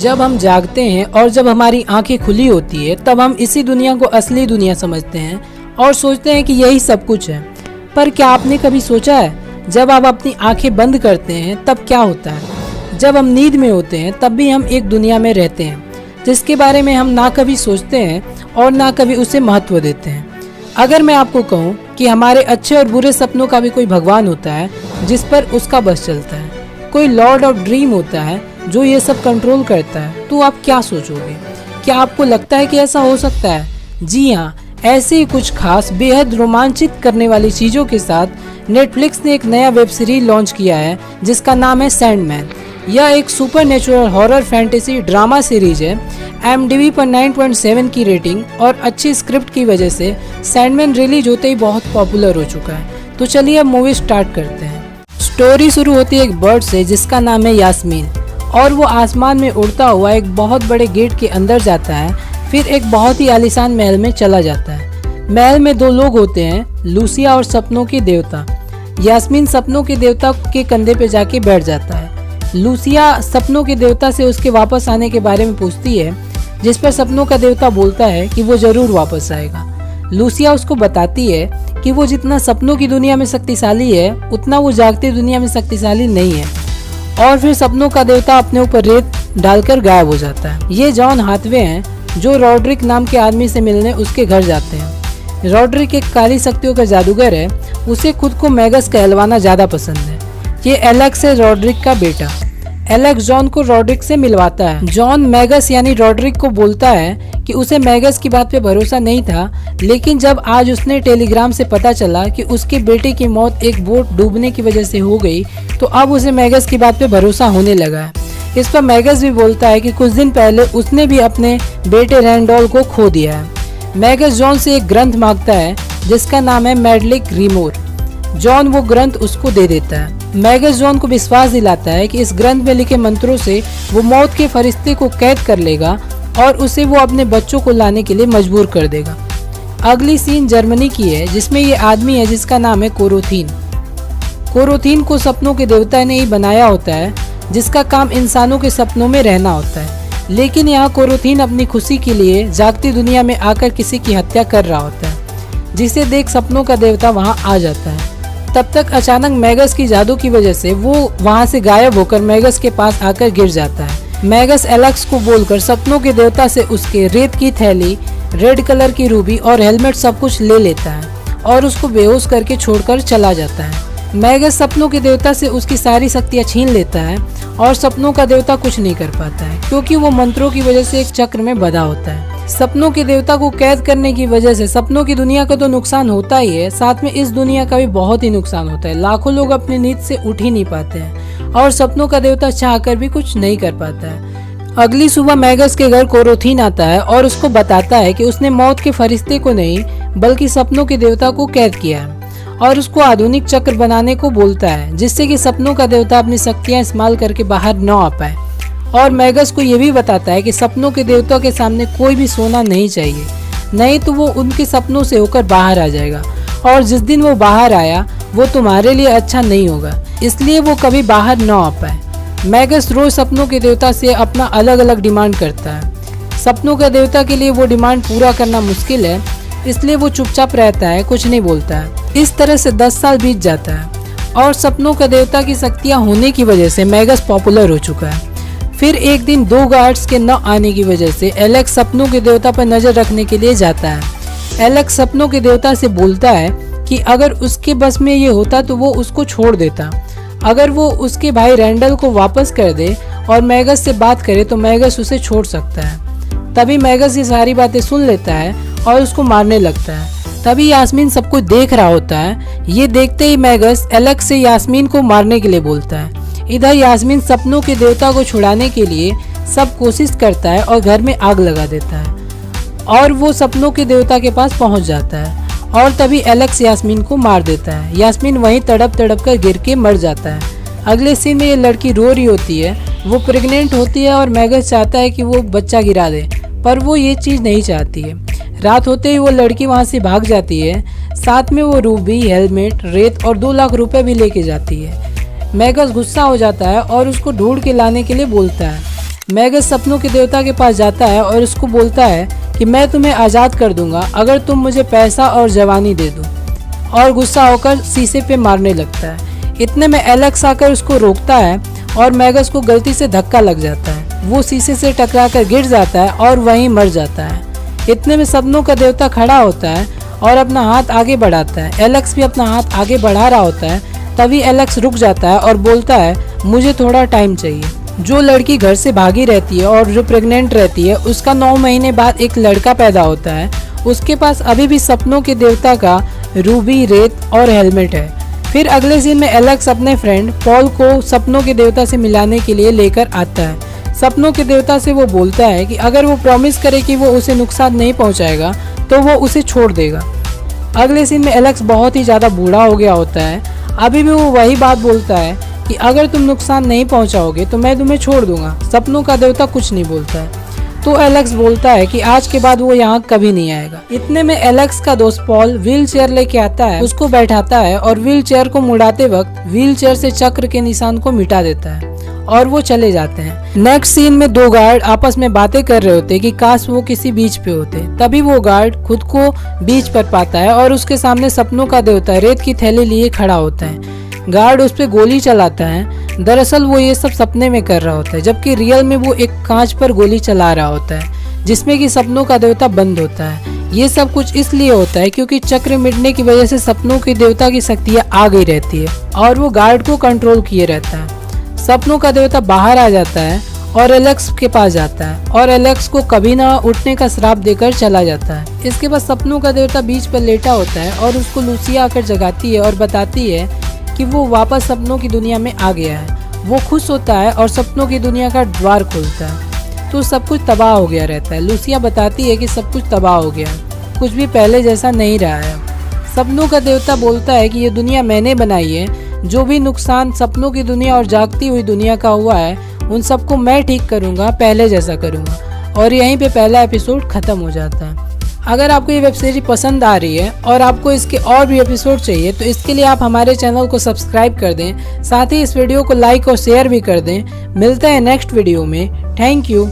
जब हम जागते हैं और जब हमारी आंखें खुली होती है तब हम इसी दुनिया को असली दुनिया समझते हैं और सोचते हैं कि यही सब कुछ है। पर क्या आपने कभी सोचा है जब आप अपनी आंखें बंद करते हैं तब क्या होता है? जब हम नींद में होते हैं तब भी हम एक दुनिया में रहते हैं जिसके बारे में हम ना कभी सोचते हैं और ना कभी उसे महत्व देते हैं। अगर मैं आपको कहूँ कि हमारे अच्छे और बुरे सपनों का भी कोई भगवान होता है जिस पर उसका बस चलता है, कोई लॉर्ड ऑफ ड्रीम होता है जो ये सब कंट्रोल करता है, तो आप क्या सोचोगे? क्या आपको लगता है कि ऐसा हो सकता है? जी हाँ, ऐसे ही कुछ खास बेहद रोमांचित करने वाली चीज़ों के साथ नेटफ्लिक्स ने एक नया वेब सीरीज लॉन्च किया है जिसका नाम है सैंडमैन। यह एक super natural horror fantasy drama series है। IMDb पर 9.7 की रेटिंग और अच्छी स्क्रिप्ट की वजह से सैंडमैन रिलीज होते ही बहुत पॉपुलर हो चुका है। तो चलिए अब मूवी स्टार्ट करते हैं। स्टोरी शुरू होती है एक बर्ड से जिसका नाम है यास्मीन और वो आसमान में उड़ता हुआ एक बहुत बड़े गेट के अंदर जाता है, फिर एक बहुत ही आलीशान महल में चला जाता है। महल में दो लोग होते हैं, लूसिया और सपनों की देवता। यास्मीन सपनों के देवता के कंधे पे जाके बैठ जाता है। लूसिया सपनों के देवता से उसके वापस आने के बारे में पूछती है, जिस पर सपनों का देवता बोलता है कि वो जरूर वापस आएगा। लूसिया उसको बताती है कि वो जितना सपनों की दुनिया में शक्तिशाली है उतना वो जागती दुनिया में शक्तिशाली नहीं है। और फिर सपनों का देवता अपने ऊपर रेत डालकर गायब हो जाता है। ये जॉन हाथवे हैं जो रॉड्रिक नाम के आदमी से मिलने उसके घर जाते हैं। रॉड्रिक एक काली शक्तियों का जादूगर है, उसे खुद को मैगस कहलवाना ज्यादा पसंद है। ये एलेक्स है रॉड्रिक का बेटा। एलेक्स जॉन को रॉड्रिक से मिलवाता है। जॉन मैगस यानी रॉड्रिक को बोलता है कि उसे मैगस की बात पे भरोसा नहीं था, लेकिन जब आज उसने टेलीग्राम से पता चला कि उसके बेटे की मौत एक बोट डूबने की वजह से हो गई, तो अब उसे मैगस की बात पे भरोसा होने लगा है। इस पर मैगस भी बोलता है कि कुछ दिन पहले उसने भी अपने बेटे रैंडॉल को खो दिया है। मैगस जॉन से एक ग्रंथ मांगता है जिसका नाम है मैडलिक रिमोर। जॉन वो ग्रंथ उसको दे देता है। मैगस जॉन को विश्वास दिलाता है कि इस ग्रंथ में लिखे मंत्रों से वो मौत के फरिश्ते को कैद कर लेगा और उसे वो अपने बच्चों को लाने के लिए मजबूर कर देगा। अगली सीन जर्मनी की है जिसमें ये आदमी है जिसका नाम है कोरोथीन। कोरोथीन को सपनों के देवता ने ही बनाया होता है, जिसका काम इंसानों के सपनों में रहना होता है। लेकिन यहाँ कोरोथीन अपनी खुशी के लिए जागती दुनिया में आकर किसी की हत्या कर रहा होता है, जिसे देख सपनों का देवता वहाँ आ जाता है। तब तक अचानक मैगस की जादू की वजह से वो वहाँ से गायब होकर मैगस के पास आकर गिर जाता है। मैगस एलेक्स को बोलकर सपनों के देवता से उसके रेत की थैली, रेड कलर की रूबी और हेलमेट सब कुछ ले लेता है और उसको बेहोश करके छोड़कर चला जाता है। मैगस सपनों के देवता से उसकी सारी शक्तियाँ छीन लेता है और सपनों का देवता कुछ नहीं कर पाता है क्योंकि वो मंत्रों की वजह से एक चक्र में बंधा होता है। सपनों के देवता को कैद करने की वजह से सपनों की दुनिया का तो नुकसान होता ही है, साथ में इस दुनिया का भी बहुत ही नुकसान होता है। लाखों लोग अपनी नींद से उठ ही नहीं पाते हैं और सपनों का देवता चाहकर भी कुछ नहीं कर पाता है। अगली सुबह मैगस के घर कोरोथीन आता है और उसको बताता है कि उसने मौत के फरिश्ते को नहीं बल्कि सपनों के देवता को कैद किया है और उसको आधुनिक चक्र बनाने को बोलता है जिससे कि सपनों का देवता अपनी शक्तियां इस्तेमाल करके बाहर न आ पाए। और मैगस को ये भी बताता है कि सपनों के देवता के सामने कोई भी सोना नहीं चाहिए, नहीं तो वो उनके सपनों से होकर बाहर आ जाएगा और जिस दिन वो बाहर आया वो तुम्हारे लिए अच्छा नहीं होगा, इसलिए वो कभी बाहर न आ पाए। मैगस रोज सपनों के देवता से अपना अलग अलग डिमांड करता है। सपनों के देवता के लिए वो डिमांड पूरा करना मुश्किल है, इसलिए वो चुपचाप रहता है, कुछ नहीं बोलता है। इस तरह से 10 साल बीत जाता है और सपनों का देवता की शक्तियाँ होने की वजह से मैगस पॉपुलर हो चुका है। फिर एक दिन 2 गार्ड्स के न आने की वजह से एलेक्स सपनों के देवता पर नजर रखने के लिए जाता है। एलेक्स सपनों के देवता से बोलता है कि अगर उसके बस में ये होता तो वो उसको छोड़ देता। अगर वो उसके भाई रैंडल को वापस कर दे और मैगस से बात करे तो मैगस उसे छोड़ सकता है। तभी मैगस ये सारी बातें सुन लेता है और उसको मारने लगता है। तभी यास्मीन सब कुछ देख रहा होता है। ये देखते ही मैगस एलेक्स से यास्मीन को मारने के लिए बोलता है। इधर यास्मीन सपनों के देवता को छुड़ाने के लिए सब कोशिश करता है और घर में आग लगा देता है और वो सपनों के देवता के पास पहुंच जाता है और तभी एलेक्स यास्मीन को मार देता है। यास्मीन वहीं तड़प कर गिर के मर जाता है। अगले सीन में ये लड़की रो रही होती है, वो प्रेग्नेंट होती है और मैगस चाहता है कि वो बच्चा गिरा दे, पर वो ये चीज़ नहीं चाहती है। रात होते ही वो लड़की वहाँ से भाग जाती है, साथ में वो रूबी, हेलमेट, रेत और 2 लाख रुपए भी लेके जाती है। मैगस गुस्सा हो जाता है और उसको ढूंढ के लाने के लिए बोलता है। मैगस सपनों के देवता के पास जाता है और उसको बोलता है कि मैं तुम्हें आज़ाद कर दूंगा अगर तुम मुझे पैसा और जवानी दे दो, और गुस्सा होकर शीशे पे मारने लगता है। इतने में एलेक्स आकर उसको रोकता है और मैगस को गलती से धक्का लग जाता है। वो शीशे से टकराकर गिर जाता है और वहीं मर जाता है। इतने में सपनों का देवता खड़ा होता है और अपना हाथ आगे बढ़ाता है। एलेक्स भी अपना हाथ आगे बढ़ा रहा होता है, तभी एलेक्स रुक जाता है और बोलता है मुझे थोड़ा टाइम चाहिए। जो लड़की घर से भागी रहती है और जो प्रेग्नेंट रहती है, उसका 9 महीने बाद एक लड़का पैदा होता है। उसके पास अभी भी सपनों के देवता का रूबी, रेत और हेलमेट है। फिर अगले सीन में एलेक्स अपने फ्रेंड पॉल को सपनों के देवता से मिलाने के लिए लेकर आता है। सपनों के देवता से वो बोलता है कि अगर वो प्रॉमिस करे कि वो उसे नुकसान नहीं पहुंचाएगा तो वो उसे छोड़ देगा। अगले सीन में एलेक्स बहुत ही ज़्यादा बूढ़ा हो गया होता है। अभी भी वो वही बात बोलता है कि अगर तुम नुकसान नहीं पहुंचाओगे तो मैं तुम्हें छोड़ दूंगा। सपनों का देवता कुछ नहीं बोलता है, तो एलेक्स बोलता है कि आज के बाद वो यहाँ कभी नहीं आएगा। इतने में एलेक्स का दोस्त पॉल व्हील चेयर लेके आता है, उसको बैठाता है और व्हील चेयर को मुड़ाते वक्त व्हील चेयर से चक्र के निशान को मिटा देता है और वो चले जाते हैं। नेक्स्ट सीन में 2 गार्ड आपस में बातें कर रहे होते कि काश वो किसी बीच पे होते। तभी वो गार्ड खुद को बीच पर पाता है और उसके सामने सपनों का देवता रेत की थैली लिए खड़ा होता है। गार्ड उस पर गोली चलाता है। दरअसल वो ये सब सपने में कर रहा होता है, जबकि रियल में वो एक कांच पर गोली चला रहा होता है जिसमें कि सपनों का देवता बंद होता है। ये सब कुछ इसलिए होता है क्योंकि चक्र मिटने की वजह से सपनों के देवता की शक्तियाँ आ गई रहती है और वो गार्ड को कंट्रोल किए रहता है। सपनों का देवता बाहर आ जाता है और एलेक्स के पास जाता है और एलेक्स को कभी ना उठने का श्राप देकर चला जाता है। इसके बाद सपनों का देवता बीच पर लेटा होता है और उसको लूसिया आकर जगाती है और बताती है कि वो वापस सपनों की दुनिया में आ गया है। वो खुश होता है और सपनों की दुनिया का द्वार खोलता है तो सब कुछ तबाह हो गया रहता है। लूसिया बताती है कि सब कुछ तबाह हो गया, कुछ भी पहले जैसा नहीं रहा है। सपनों का देवता बोलता है कि ये दुनिया मैंने बनाई है, जो भी नुकसान सपनों की दुनिया और जागती हुई दुनिया का हुआ है उन सबको मैं ठीक करूँगा, पहले जैसा करूँगा। और यहीं पे पहला एपिसोड ख़त्म हो जाता है। अगर आपको ये वेब सीरीज पसंद आ रही है और आपको इसके और भी एपिसोड चाहिए तो इसके लिए आप हमारे चैनल को सब्सक्राइब कर दें, साथ ही इस वीडियो को लाइक और शेयर भी कर दें। मिलते हैं नेक्स्ट वीडियो में। Thank you.